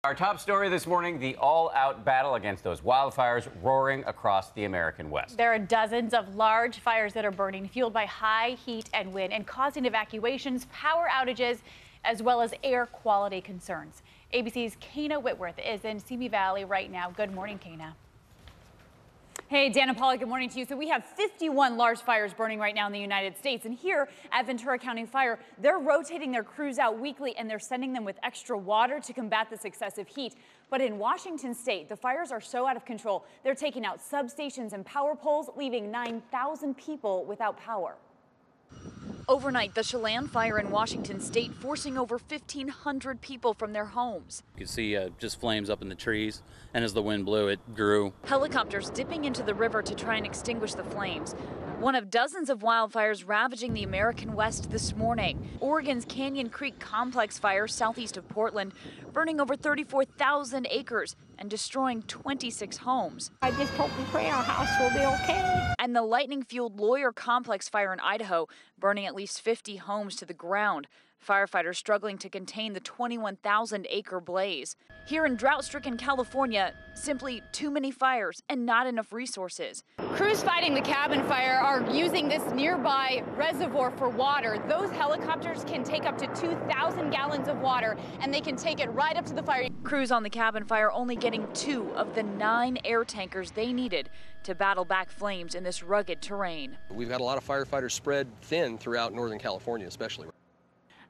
Our top story this morning, the all-out battle against those wildfires roaring across the American West. There are dozens of large fires that are burning, fueled by high heat and wind, and causing evacuations, power outages, as well as air quality concerns. ABC's Kayna Whitworth is in Simi Valley right now. Good morning, Kayna. Hey, Dan and Paula, good morning to you. So we have 51 large fires burning right now in the United States. And here at Ventura County Fire, they're rotating their crews out weekly and they're sending them with extra water to combat this excessive heat. But in Washington state, the fires are so out of control, they're taking out substations and power poles, leaving 9,000 people without power. Overnight, the Chelan fire in Washington state forcing over 1,500 people from their homes. You could see just flames up in the trees, and as the wind blew, it grew. Helicopters dipping into the river to try and extinguish the flames. One of dozens of wildfires ravaging the American West this morning. Oregon's Canyon Creek Complex fire southeast of Portland, burning over 34,000 acres and destroying 26 homes. I just hope and pray our house will be okay. And the lightning-fueled Lawyer Complex fire in Idaho, burning at least 50 homes to the ground. Firefighters struggling to contain the 21,000-acre blaze. Here in drought-stricken California, simply too many fires and not enough resources. Crews fighting the cabin fire are using this nearby reservoir for water. Those helicopters can take up to 2,000 gallons of water, and they can take it right up to the fire. Crews on the cabin fire only getting 2 of the 9 air tankers they needed to battle back flames in this rugged terrain. We've had a lot of firefighters spread thin throughout Northern California, especially.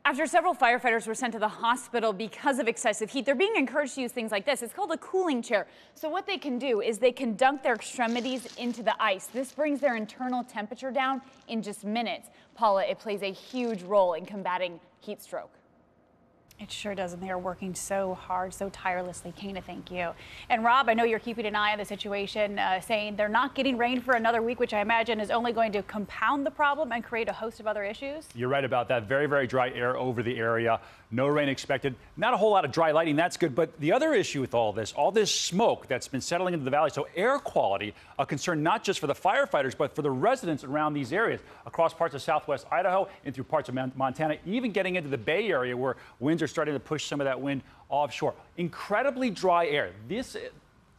After several firefighters were sent to the hospital because of excessive heat, they're being encouraged to use things like this. It's called a cooling chair. So what they can do is they can dunk their extremities into the ice. This brings their internal temperature down in just minutes. Paula, it plays a huge role in combating heat stroke. It sure does, and they are working so hard, so tirelessly. Kayna, thank you. And Rob, I know you're keeping an eye on the situation, saying they're not getting rain for another week, which I imagine is only going to compound the problem and create a host of other issues. You're right about that. Very, very dry air over the area. No rain expected. Not a whole lot of dry lighting. That's good. But the other issue with all this smoke that's been settling into the valley, so air quality, a concern not just for the firefighters, but for the residents around these areas, across parts of southwest Idaho and through parts of Montana, even getting into the Bay Area where winds are starting to push some of that wind offshore. Incredibly dry air. This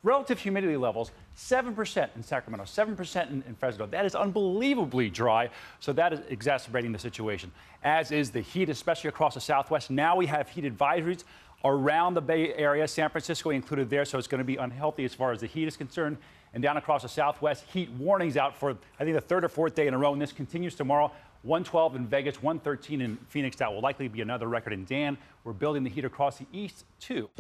relative humidity levels, 7% in Sacramento, 7% in Fresno. That is unbelievably dry, so that is exacerbating the situation, as is the heat, especially across the southwest. Now we have heat advisories around the Bay Area, San Francisco included there, so it's going to be unhealthy as far as the heat is concerned. And down across the southwest, heat warnings out for, I think, the third or fourth day in a row, and this continues tomorrow. 112 in Vegas, 113 in Phoenix. That will likely be another record. And Dan, we're building the heat across the east, too.